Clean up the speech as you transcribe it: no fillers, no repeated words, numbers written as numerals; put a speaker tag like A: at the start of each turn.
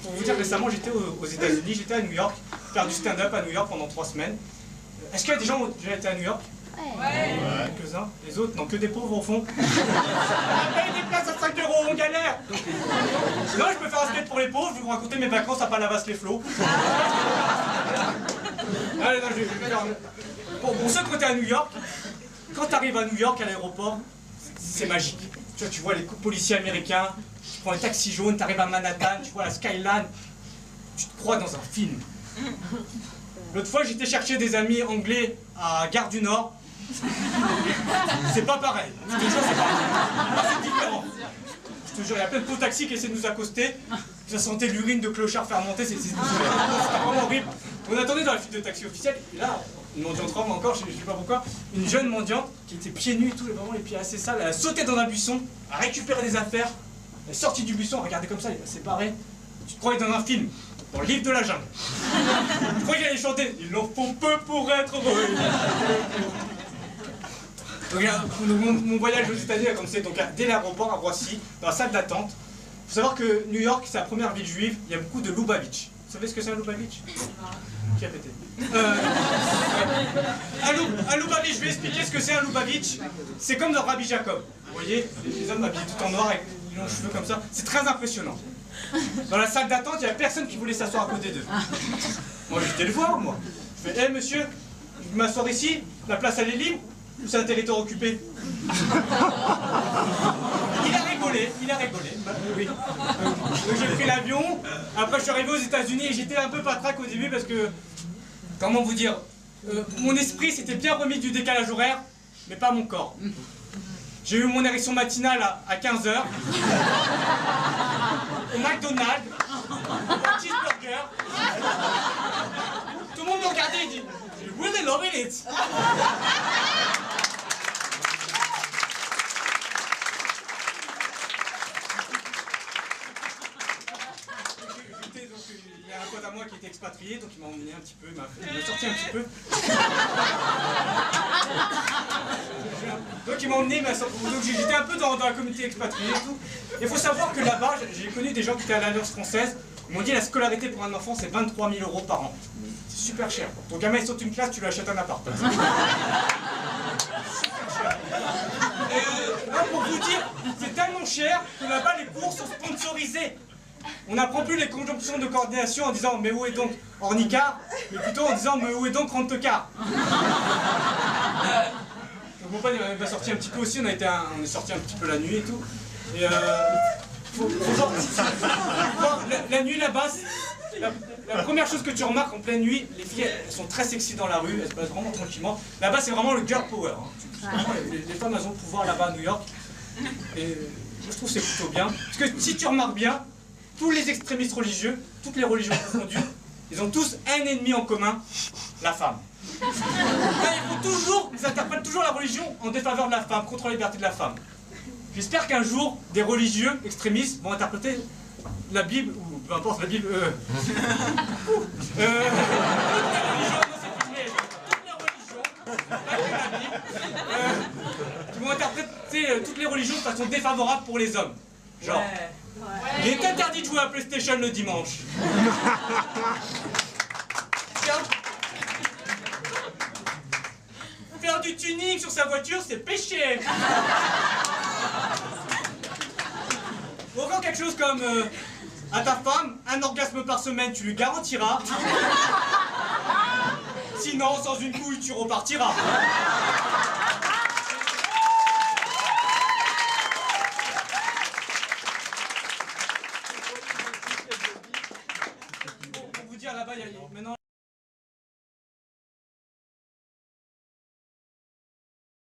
A: Pour vous dire, récemment, j'étais aux États-Unis, j'étais à New York, faire du stand-up à New York pendant 3 semaines. Est-ce qu'il y a des gens qui ont déjà été à New York? Ouais. Quelques-uns. Les autres, non, que des pauvres au fond. On paye des places à 5 €, on galère. Là, je peux faire un skate pour les pauvres, je vais vous raconter mes vacances à Palavas-les-Flots. Allez, non, je vais faire... Pour ceux qui étaient à New York, quand tu arrives à New York, à l'aéroport, c'est magique. Tu vois les policiers américains, tu prends un taxi jaune, tu arrives à Manhattan, tu vois la skyline, tu te crois dans un film. L'autre fois, j'étais chercher des amis anglais à Gare du Nord. C'est pas pareil. Je te jure, c'est pas pareil. C'est différent. Je te jure, il y a plein de pots taxis qui essaient de nous accoster. Ça sentait l'urine de clochard fermenté, c'était vraiment horrible. On attendait dans la file de taxi officielle, et là, une mendiante robe encore, je sais pas pourquoi, une jeune mendiante qui était pieds nus et tout, vraiment les pieds assez sales, elle a sauté dans un buisson, a récupéré des affaires, elle est sortie du buisson, regardez comme ça, elle est séparée. Tu te croyais dans un film, dans le livre de la jungle. Je croyais qu'elle allait chanter, il en faut peu pour être heureux. Donc, mon voyage aux États-Unis a commencé donc, dès l'aéroport à Roissy, dans la salle d'attente. Il faut savoir que New York, c'est la première ville juive, il y a beaucoup de Lubavitch. Vous savez ce que c'est un Lubavitch? Qui a pété? Un Lubavitch, je vais expliquer ce que c'est un Lubavitch. C'est comme dans Rabbi Jacob. Vous voyez, les hommes habillés tout en noir avec les longs cheveux comme ça. C'est très impressionnant. Dans la salle d'attente, il n'y avait personne qui voulait s'asseoir à côté d'eux. Moi, j'étais le voir, moi. Je fais, hé monsieur, je m'asseoir ici, la place elle est libre, ou c'est un territoire occupé? Il a rigolé. Bah, oui. Donc j'ai pris l'avion, après je suis arrivé aux États-Unis et j'étais un peu patraque au début parce que, comment vous dire, mon esprit s'était bien remis du décalage horaire, mais pas mon corps. J'ai eu mon érection matinale à 15 h, au McDonald's, au cheeseburger. Tout le monde me regardait et dit, you really loving it. Il y a un pote à moi qui était expatrié, donc il m'a emmené un petit peu, il m'a sorti un petit peu. Donc il m'a emmené, donc j'étais un peu dans la communauté expatriée et tout. Il faut savoir que là-bas, j'ai connu des gens qui étaient à l'Alliance française, ils m'ont dit la scolarité pour un enfant c'est 23 000 € par an. C'est super cher. Ton gamin il saute une classe, tu lui achètes un appart. Super cher. Là, pour vous dire, c'est tellement cher que là-bas les cours sont sponsorisés. On n'apprend plus les conjonctions de coordination en disant mais où est donc ornicard, mais plutôt en disant mais où est donc rente-car. Donc mon pote m'a sorti un petit peu aussi, on est sorti un petit peu la nuit et tout. Et la nuit là-bas, la première chose que tu remarques en pleine nuit, les filles elles sont très sexy dans la rue, elles se passent vraiment tranquillement. Là-bas c'est vraiment le girl power. Hein. Les femmes elles ont le pouvoir là-bas à New York. Et je trouve que c'est plutôt bien. Parce que si tu remarques bien, tous les extrémistes religieux, toutes les religions confondues, ils ont tous un ennemi en commun, la femme. Ils interprètent toujours la religion en défaveur de la femme, contre la liberté de la femme. J'espère qu'un jour, des religieux extrémistes vont interpréter la Bible, ou peu importe la Bible, toutes les religions, qui vont interpréter toutes les religions de façon défavorable pour les hommes. Genre, il est interdit de jouer à PlayStation le dimanche. Faire du tuning sur sa voiture, c'est péché. Ou encore quelque chose comme à ta femme, un orgasme par semaine, tu lui garantiras. Sinon, sans une couille, tu repartiras. Pour vous dire, là-bas, il y a maintenant...